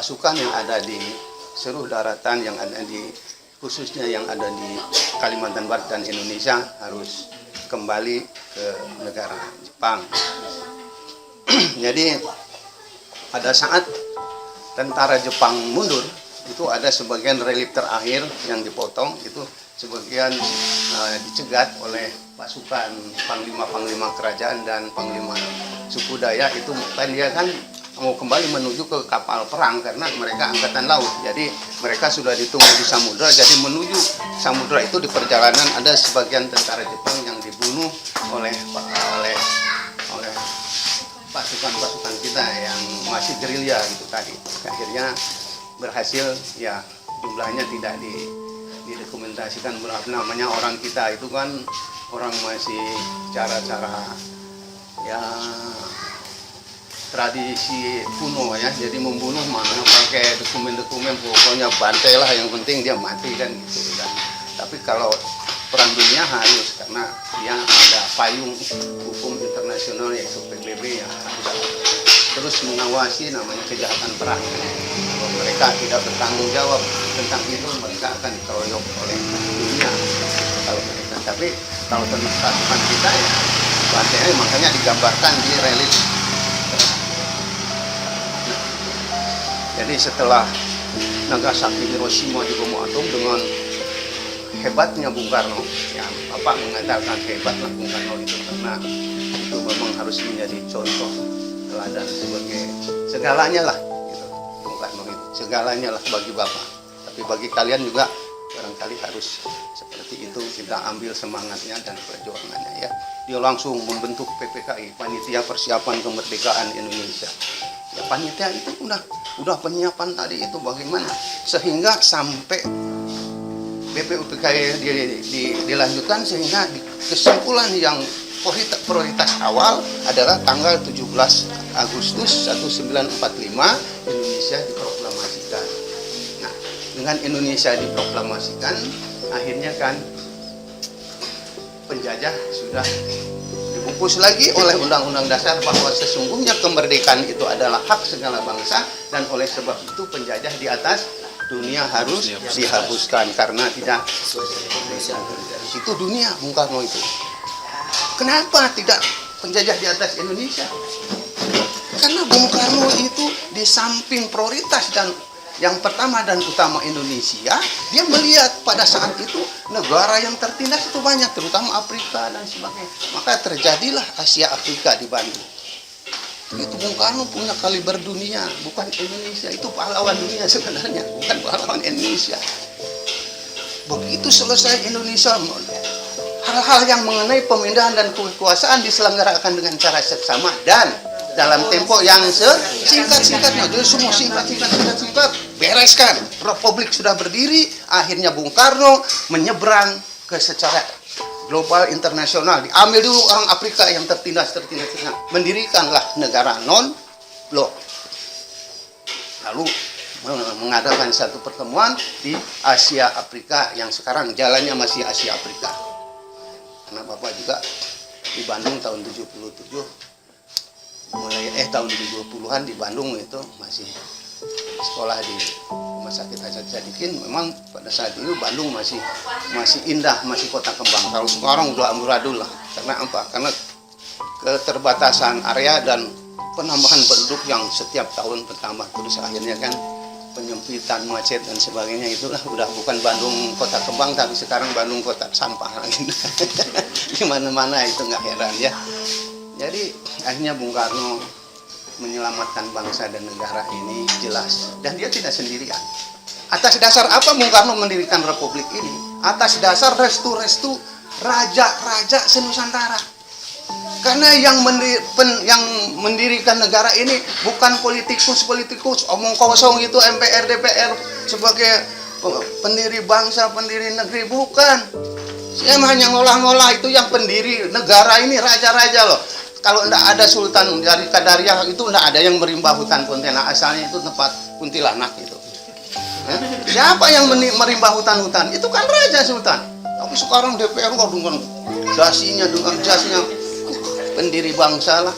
pasukan yang ada di seluruh daratan yang ada di khususnya yang ada di Kalimantan Barat dan Indonesia harus kembali ke negara Jepang. Jadi pada saat tentara Jepang mundur itu ada sebagian relief terakhir yang dipotong, itu sebagian dicegat oleh pasukan panglima-panglima kerajaan dan panglima suku Dayak. Itu dia kan mau kembali menuju ke kapal perang karena mereka angkatan laut. Jadi mereka sudah ditunggu di samudra. Jadi menuju samudra itu di perjalanan ada sebagian tentara Jepang yang dibunuh oleh pasukan-pasukan kita yang masih gerilya gitu tadi. Akhirnya berhasil, ya jumlahnya tidak didokumentasikan berapa namanya. Orang kita itu kan orang masih cara-cara ya tradisi kuno ya, jadi membunuh mana pakai dokumen-dokumen, pokoknya bantai lah, yang penting dia mati kan gitu kan. Tapi kalau perang dunia harus, karena dia ada payung hukum internasional yaitu PBB yang harus terus mengawasi namanya kejahatan perang. Kalau mereka tidak bertanggung jawab tentang itu, mereka akan dikeroyok oleh dunia. Kalau mereka, tapi kalau pasukan kita ya bantainya makanya digambarkan di relief. Jadi setelah Nagasaki, Hiroshima dibom atom dengan hebatnya Bung Karno, ya Bapak mengatakan hebatlah Bung Karno itu karena itu memang harus menjadi contoh teladan sebagai segalanya lah gitu. Bung Karno itu segalanya lah bagi Bapak. Tapi bagi kalian juga barangkali harus seperti itu, kita ambil semangatnya dan perjuangannya ya. Dia langsung membentuk PPKI, Panitia Persiapan Kemerdekaan Indonesia. Ya panitia itu udah penyiapan tadi itu bagaimana sehingga sampai BPUPKI dilanjutkan, sehingga kesimpulan yang prioritas awal adalah tanggal 17 Agustus 1945 Indonesia diproklamasikan. Nah, dengan Indonesia diproklamasikan, akhirnya kan penjajah sudah dibungkus lagi oleh Undang-Undang Dasar bahwa sesungguhnya kemerdekaan itu adalah hak segala bangsa, dan oleh sebab itu penjajah di atas dunia harus dihapuskan karena tidak itu dunia Bung Karno itu. Kenapa tidak penjajah di atas Indonesia? Karena Bung Karno itu di samping prioritas dan yang pertama dan utama Indonesia, dia melihat pada saat itu negara yang tertindas itu banyak, terutama Afrika dan sebagainya. Maka terjadilah Asia Afrika di Bandung. Itu Bung Karno punya kaliber dunia, bukan Indonesia. Itu pahlawan dunia sebenarnya, bukan pahlawan Indonesia. Begitu selesai Indonesia, hal-hal yang mengenai pemindahan dan kekuasaan diselenggarakan dengan cara seksama dan dalam tempo yang singkat-singkatnya. Jadi semua singkat, bereskan. Republik sudah berdiri, akhirnya Bung Karno menyeberang ke secara global internasional. Diambil dulu orang Afrika yang tertindas. Mendirikanlah negara non-blok. Lalu mengadakan satu pertemuan di Asia Afrika yang sekarang jalannya masih Asia Afrika. Karena Bapak juga di Bandung tahun 77, mulai tahun 70-an di Bandung itu masih sekolah di Rumah Sakit Hasan Sadikin. Memang pada saat itu Bandung masih indah, masih kota kembang. Kalau sekarang udah amburadul lah. Karena apa? Karena keterbatasan area dan penambahan penduduk yang setiap tahun bertambah terus, akhirnya kan penyempitan, macet dan sebagainya. Itulah udah bukan Bandung kota kembang, tapi sekarang Bandung kota sampah lagi. Di mana-mana itu nggak heran ya. Jadi akhirnya Bung Karno menyelamatkan bangsa dan negara ini jelas, dan dia tidak sendirian. Atas dasar apa Bung Karno mendirikan republik ini? Atas dasar restu-restu raja-raja senusantara. Karena yang mendirikan negara ini bukan politikus omong kosong itu, MPR DPR sebagai pendiri bangsa, pendiri negeri, bukan. Saya hanya ngolah-ngolah itu yang pendiri negara ini, raja-raja loh. Kalau tidak ada sultan dari Qadariyah itu tidak ada yang merimbah hutan Pontianak, asalnya itu tempat kuntilanak itu. Siapa yang merimbah hutan-hutan? Itu kan raja sultan. Tapi sekarang DPR kok dengan jasinya pendiri bangsa lah.